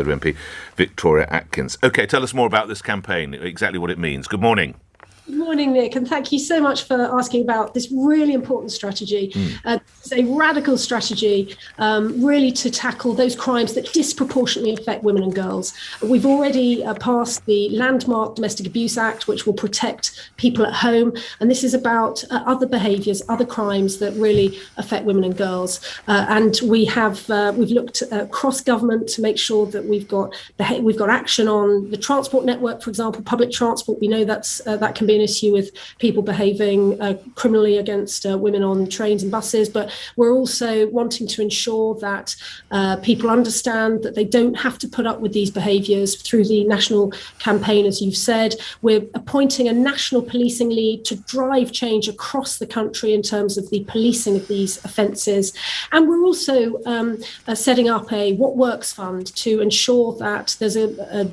MP Victoria Atkins. OK, tell us more about this campaign, exactly what it means. Good morning. Good morning, Nick, and thank you so much for asking about this really important strategy. It's a radical strategy, really to tackle those crimes that disproportionately affect women and girls. We've already passed the landmark Domestic Abuse Act, which will protect people at home, and this is about other behaviours, other crimes that really affect women and girls. And we've looked across government to make sure that we've got action on the transport network, for example, public transport. We know that can be an issue with people behaving criminally against women on trains and buses, but we're also wanting to ensure that people understand that they don't have to put up with these behaviours. Through the national campaign, as you've said, we're appointing a national policing lead to drive change across the country in terms of the policing of these offences, and we're also setting up a What Works fund to ensure that there's a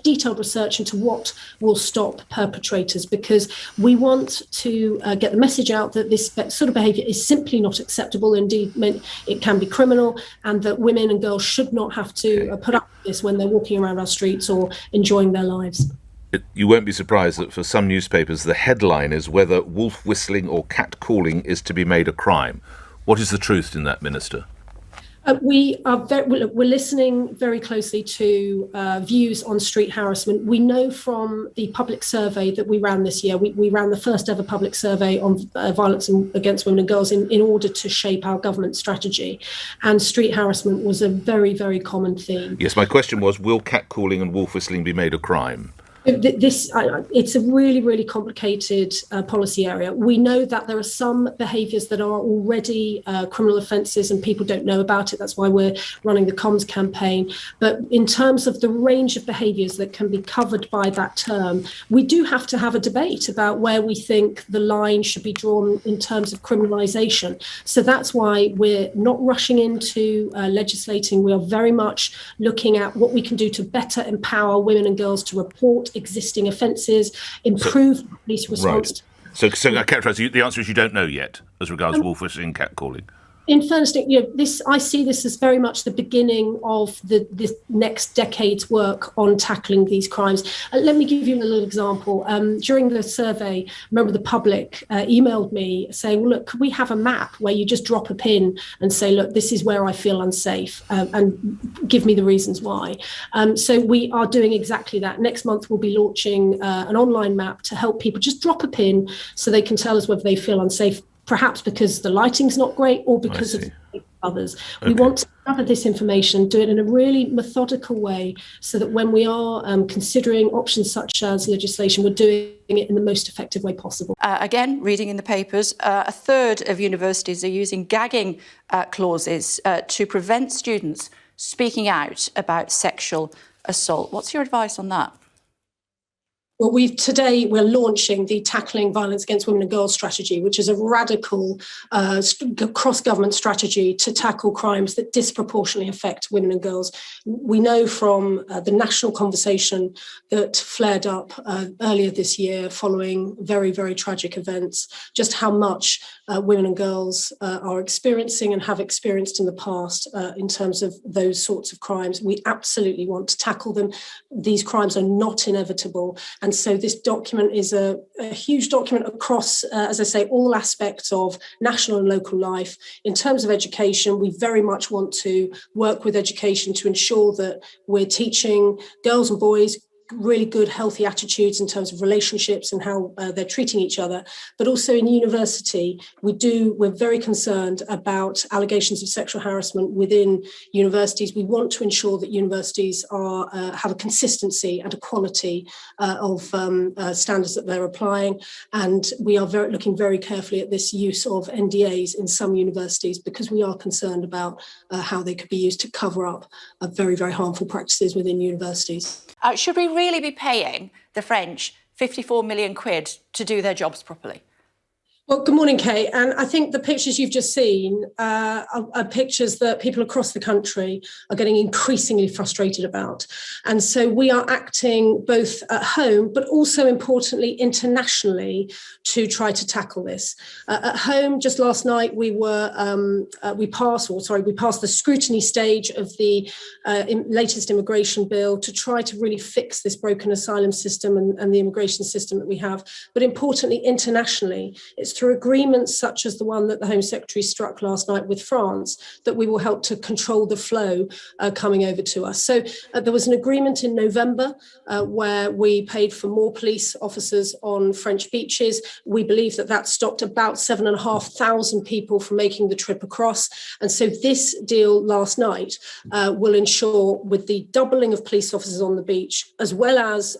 detailed research into what will stop perpetrators, because we want to get the message out that this sort of behaviour is simply not acceptable. Indeed, it can be criminal, and that women and girls should not have to put up with this when they're walking around our streets or enjoying their lives. You won't be surprised that for some newspapers the headline is whether wolf whistling or cat calling is to be made a crime. What is the truth in that, Minister? We're listening very closely to views on street harassment. We know from the public survey that we ran this year, we ran the first ever public survey on violence against women and girls in order to shape our government strategy. And street harassment was a very, very common theme. Yes, my question was, will catcalling and wolf whistling be made a crime? It's a really, really complicated policy area. We know that there are some behaviours that are already criminal offences and people don't know about it. That's why we're running the comms campaign. But in terms of the range of behaviours that can be covered by that term, we do have to have a debate about where we think the line should be drawn in terms of criminalisation. So that's why we're not rushing into legislating. We are very much looking at what we can do to better empower women and girls to report existing offences, improve police response. Right. So I characterise the answer is you don't know yet as regards wolf whistling and catcalling. In fairness, I see this as very much the beginning of this next decade's work on tackling these crimes. Let me give you a little example. During the survey, a member of the public emailed me saying, well, look, could we have a map where you just drop a pin and say, look, this is where I feel unsafe, and give me the reasons why. So we are doing exactly that. Next month, we'll be launching an online map to help people just drop a pin so they can tell us whether they feel unsafe, perhaps because the lighting's not great or because of others. Okay. We want to gather this information, do it in a really methodical way so that when we are considering options such as legislation, we're doing it in the most effective way possible. Again, reading in the papers, a third of universities are using gagging clauses to prevent students speaking out about sexual assault. What's your advice on that? Well, today we're launching the Tackling Violence Against Women and Girls strategy, which is a radical cross-government strategy to tackle crimes that disproportionately affect women and girls. We know from the national conversation that flared up earlier this year following very, very tragic events, just how much women and girls are experiencing and have experienced in the past in terms of those sorts of crimes. We absolutely want to tackle them. These crimes are not inevitable. And so this document is a huge document across, as I say, all aspects of national and local life. In terms of education, we very much want to work with education to ensure that we're teaching girls and boys really good, healthy attitudes in terms of relationships and how they're treating each other. But also in university, we're very concerned about allegations of sexual harassment within universities. We want to ensure that universities have a consistency and a quality of standards that they're applying. And we are looking very carefully at this use of NDAs in some universities because we are concerned about how they could be used to cover up very, very harmful practices within universities. Should we really be paying the French 54 million quid to do their jobs properly? Well, good morning, Kate. And I think the pictures you've just seen are pictures that people across the country are getting increasingly frustrated about. And so we are acting both at home, but also importantly, internationally, to try to tackle this. At home, just last night, we passed the scrutiny stage of the latest immigration bill to try to really fix this broken asylum system and the immigration system that we have. But importantly, internationally, it's through agreements such as the one that the Home Secretary struck last night with France that we will help to control the flow coming over to us. So there was an agreement in November where we paid for more police officers on French beaches. We believe that stopped about 7,500 people from making the trip across. And so this deal last night will ensure, with the doubling of police officers on the beach, as well as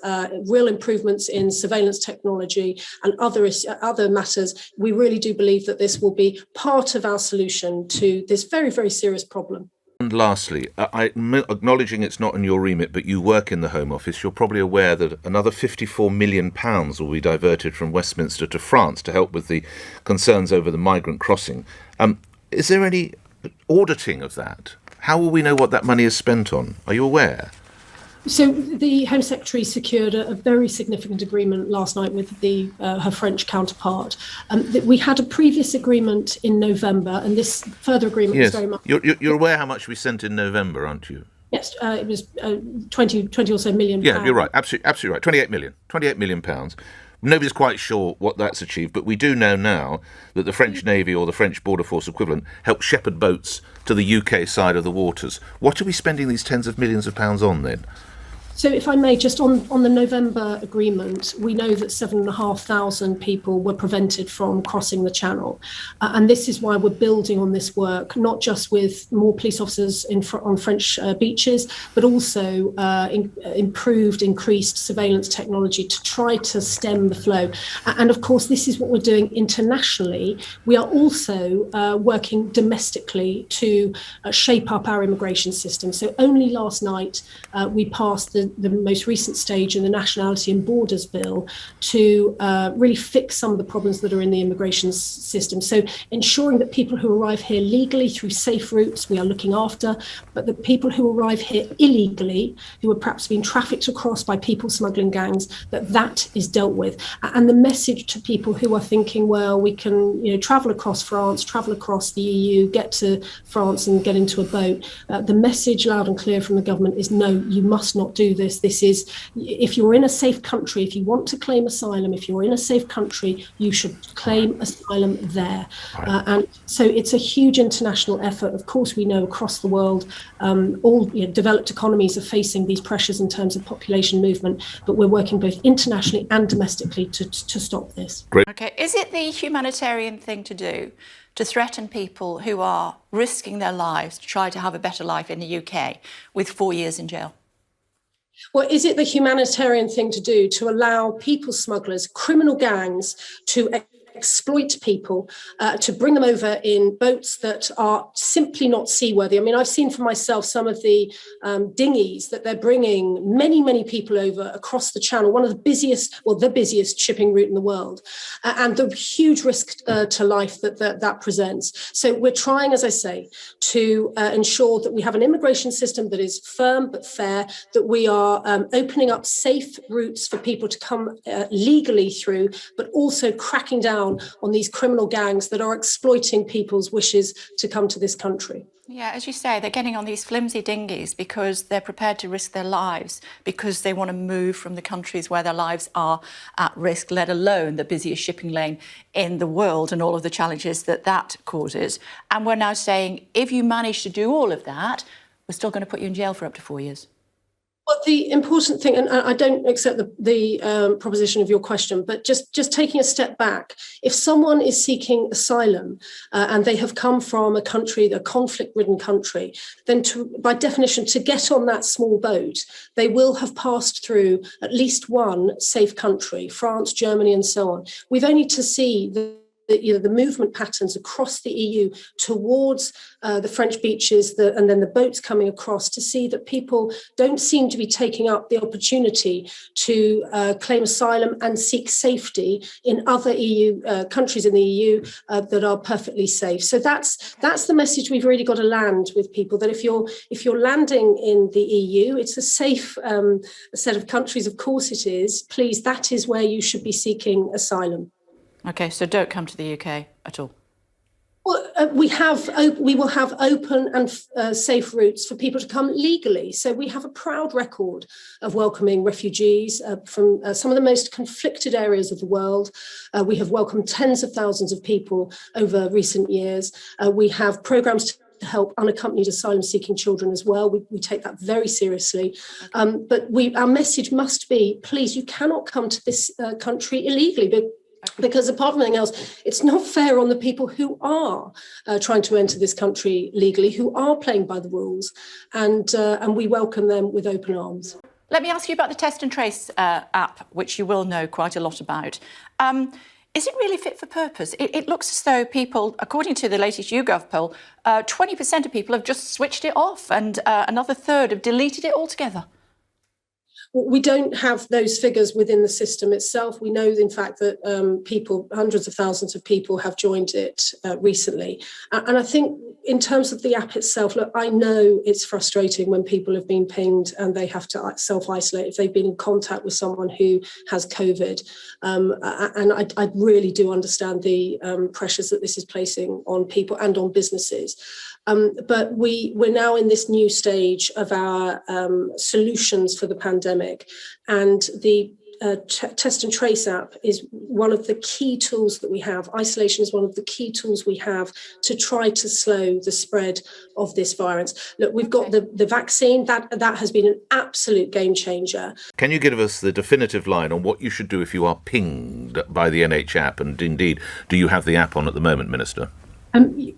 real improvements in surveillance technology and other matters, we really do believe that this will be part of our solution to this very, very serious problem. And lastly, acknowledging it's not in your remit, but you work in the Home Office, you're probably aware that another £54 million will be diverted from Westminster to France to help with the concerns over the migrant crossing. Is there any auditing of that? How will we know what that money is spent on? Are you aware? So the Home Secretary secured a very significant agreement last night with her French counterpart. We had a previous agreement in November, and this further agreement was very much... You're aware how much we sent in November, aren't you? Yes, it was 20 or so million. Yeah, you're right. Absolutely right. 28 million pounds. Nobody's quite sure what that's achieved, but we do know now that the French Navy, or the French Border Force equivalent, help shepherd boats to the UK side of the waters. What are we spending these tens of millions of pounds on then? So if I may, just on the November agreement, we know that 7,500 people were prevented from crossing the channel. And this is why we're building on this work, not just with more police officers on French beaches, but also increased surveillance technology to try to stem the flow. And of course, this is what we're doing internationally. We are also working domestically to shape up our immigration system. So only last night, we passed the most recent stage in the Nationality and Borders Bill to really fix some of the problems that are in the immigration system. So ensuring that people who arrive here legally through safe routes we are looking after, but the people who arrive here illegally, who are perhaps being trafficked across by people smuggling gangs, that is dealt with. And the message to people who are thinking, well, we can travel across France, travel across the EU, get to France and get into a boat. The message loud and clear from the government is no, you must not do this. This is, if you're in a safe country, if you want to claim asylum, if you're in a safe country, you should claim asylum there. And so it's a huge international effort. Of course, we know across the world, all developed economies are facing these pressures in terms of population movement, but we're working both internationally and domestically to stop this. Great. Okay, is it the humanitarian thing to do to threaten people who are risking their lives to try to have a better life in the UK with 4 years in jail? Well, is it the humanitarian thing to do to allow people smugglers, criminal gangs, to exploit people, to bring them over in boats that are simply not seaworthy? I mean, I've seen for myself some of the dinghies that they're bringing many people over across the channel, one of the busiest shipping route in the world, and the huge risk to life that presents. So we're trying, as I say, to ensure that we have an immigration system that is firm but fair, that we are opening up safe routes for people to come legally through, but also cracking down on these criminal gangs that are exploiting people's wishes to come to this country. Yeah, as you say, they're getting on these flimsy dinghies because they're prepared to risk their lives because they want to move from the countries where their lives are at risk, let alone the busiest shipping lane in the world and all of the challenges that causes. And we're now saying, if you manage to do all of that, we're still going to put you in jail for up to 4 years. Well, the important thing, and I don't accept the proposition of your question, but just taking a step back, if someone is seeking asylum and they have come from a country, a conflict-ridden country, then by definition, to get on that small boat, they will have passed through at least one safe country, France, Germany, and so on. We've only to see the movement patterns across the EU towards the French beaches and then the boats coming across, to see that people don't seem to be taking up the opportunity to claim asylum and seek safety in other EU countries in the EU that are perfectly safe. So that's the message we've really got to land with people, that if you're landing in the EU, it's a safe set of countries, of course it is. Please, that is where you should be seeking asylum. OK, so don't come to the UK at all. Well, we will have open and safe routes for people to come legally. So we have a proud record of welcoming refugees from some of the most conflicted areas of the world. We have welcomed tens of thousands of people over recent years. We have programmes to help unaccompanied asylum-seeking children as well. We take that very seriously. But our message must be, please, you cannot come to this country illegally. Because apart from anything else, it's not fair on the people who are trying to enter this country legally, who are playing by the rules, and we welcome them with open arms. Let me ask you about the Test and Trace app, which you will know quite a lot about. Is it really fit for purpose? It looks as though people, according to the latest YouGov poll, 20% of people have just switched it off, and another third have deleted it altogether. We don't have those figures within the system itself. We know, in fact, that people, hundreds of thousands of people have joined it recently. And I think in terms of the app itself, look, I know it's frustrating when people have been pinged and they have to self-isolate if they've been in contact with someone who has COVID. And I really do understand the pressures that this is placing on people and on businesses. But we're now in this new stage of our solutions for the pandemic, and the Test and Trace app is one of the key tools that we have. Isolation is one of the key tools we have to try to slow the spread of this virus. Look, we've got the vaccine, that has been an absolute game changer. Can you give us the definitive line on what you should do if you are pinged by the NH app? And indeed, do you have the app on at the moment, Minister?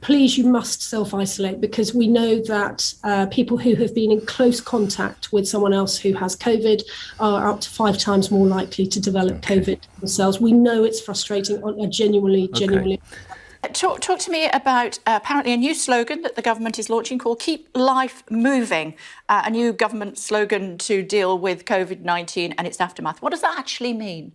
Please, you must self-isolate, because we know that people who have been in close contact with someone else who has COVID are up to 5 times more likely to develop COVID themselves. We know it's frustrating, genuinely. Talk to me about apparently a new slogan that the government is launching called Keep Life Moving, a new government slogan to deal with COVID-19 and its aftermath. What does that actually mean?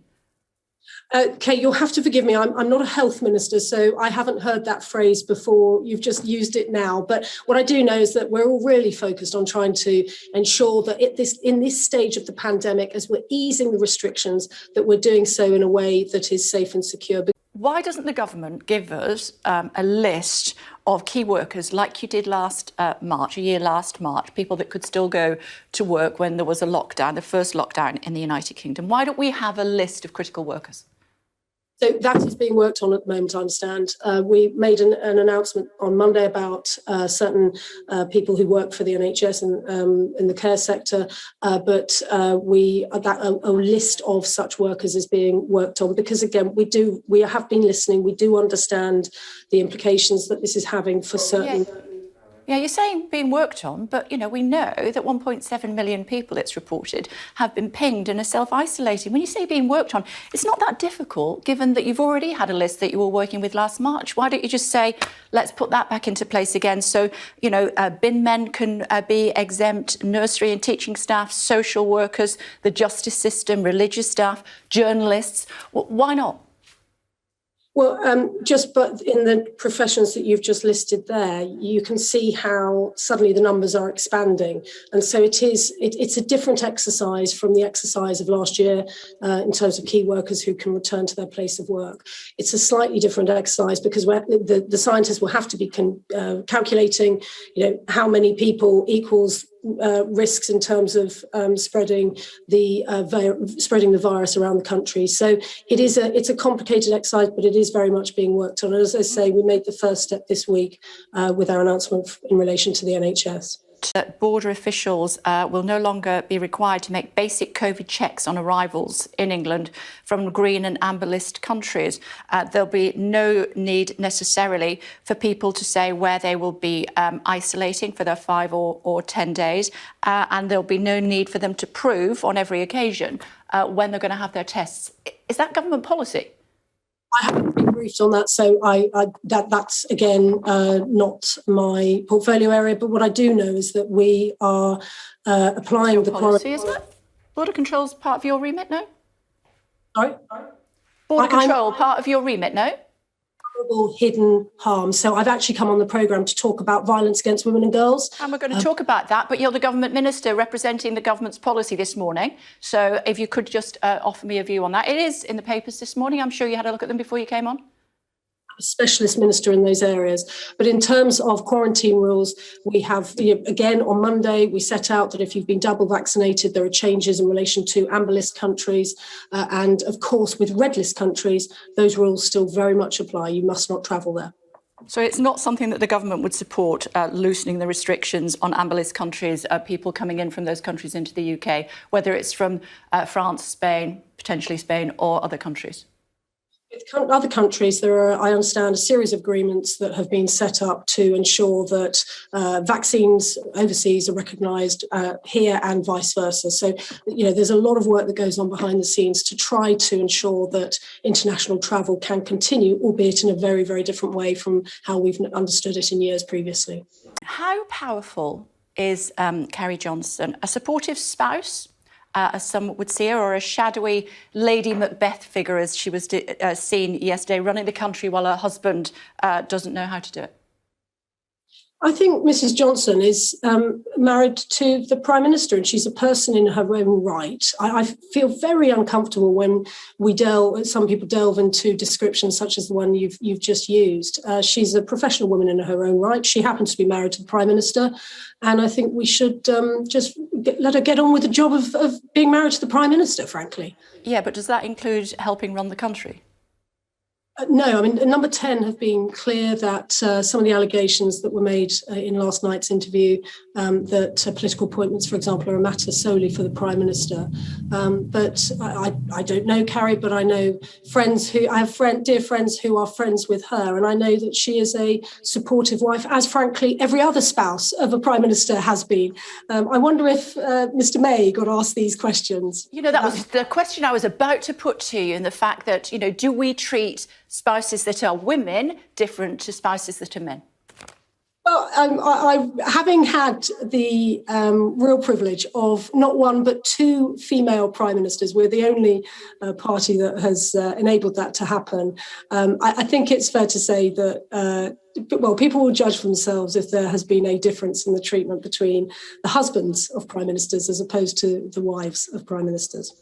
Kate, you'll have to forgive me. I'm not a health minister, so I haven't heard that phrase before. You've just used it now. But what I do know is that we're all really focused on trying to ensure that in this stage of the pandemic, as we're easing the restrictions, that we're doing so in a way that is safe and secure. Why doesn't the government give us a list of key workers like you did last March, people that could still go to work when there was a lockdown, the first lockdown in the United Kingdom? Why don't we have a list of critical workers? So that is being worked on at the moment, I understand. We made an announcement on Monday about certain people who work for the NHS and in the care sector, but a list of such workers is being worked on, because again, we have been listening. We do understand the implications that this is having for certain. Yeah, you're saying being worked on, but, we know that 1.7 million people, it's reported, have been pinged and are self-isolating. When you say being worked on, it's not that difficult, given that you've already had a list that you were working with last March. Why don't you just say, let's put that back into place again so, bin men can be exempt, nursery and teaching staff, social workers, the justice system, religious staff, journalists. Why not? Well, but in the professions that you've just listed there, you can see how suddenly the numbers are expanding. And so it's a different exercise from the exercise of last year in terms of key workers who can return to their place of work. It's a slightly different exercise because the scientists will have to be calculating, how many people equals risks in terms of spreading the virus around the country. So it's a complicated exercise, but it is very much being worked on. And as I say, we made the first step this week with our announcement in relation to the NHS. Border officials will no longer be required to make basic COVID checks on arrivals in England from green and amber list countries. There'll be no need necessarily for people to say where they will be isolating for their 5 or 10 days, and there'll be no need for them to prove on every occasion when they're going to have their tests. Is that government policy? I haven't been briefed on that, so that's again not my portfolio area. But what I do know is that we are applying the policy, isn't it? Border control is part of your remit, no? Sorry? Border control, part of your remit, no? Hidden harm. So I've actually come on the programme to talk about violence against women and girls. And we're going to talk about that, but you're the government minister representing the government's policy this morning. So if you could just offer me a view on that. It is in the papers this morning. I'm sure you had a look at them before you came on. A specialist minister in those areas. But in terms of quarantine rules, we have, again, on Monday, we set out that if you've been double vaccinated, there are changes in relation to amber list countries. And of course, with red list countries, those rules still very much apply. You must not travel there. So it's not something that the government would support, loosening the restrictions on amber list countries, people coming in from those countries into the UK, whether it's from France, Spain, potentially Spain, or other countries? With other countries, there are, I understand, a series of agreements that have been set up to ensure that vaccines overseas are recognised here and vice versa. So, there's a lot of work that goes on behind the scenes to try to ensure that international travel can continue, albeit in a very, very different way from how we've understood it in years previously. How powerful is Carrie Johnson? A supportive spouse, as some would see her, or a shadowy Lady Macbeth figure, as she was seen yesterday, running the country while her husband doesn't know how to do it? I think Mrs. Johnson is married to the Prime Minister, and she's a person in her own right. I feel very uncomfortable when some people delve into descriptions such as the one you've just used. She's a professional woman in her own right. She happens to be married to the Prime Minister, and I think we should just let her get on with the job of being married to the Prime Minister, frankly. Yeah, but does that include helping run the country? No, I mean, Number 10 have been clear that some of the allegations that were made in last night's interview, that political appointments, for example, are a matter solely for the Prime Minister. But I don't know Carrie, but I know dear friends who are friends with her, and I know that she is a supportive wife, as frankly every other spouse of a Prime Minister has been. I wonder if Mr. May got asked these questions. That was the question I was about to put to you, and the fact that, do we treat spouses that are women different to spouses that are men? Well, I having had the real privilege of not one but two female prime ministers, we're the only party that has enabled that to happen. I think it's fair to say that, people will judge for themselves if there has been a difference in the treatment between the husbands of prime ministers as opposed to the wives of prime ministers.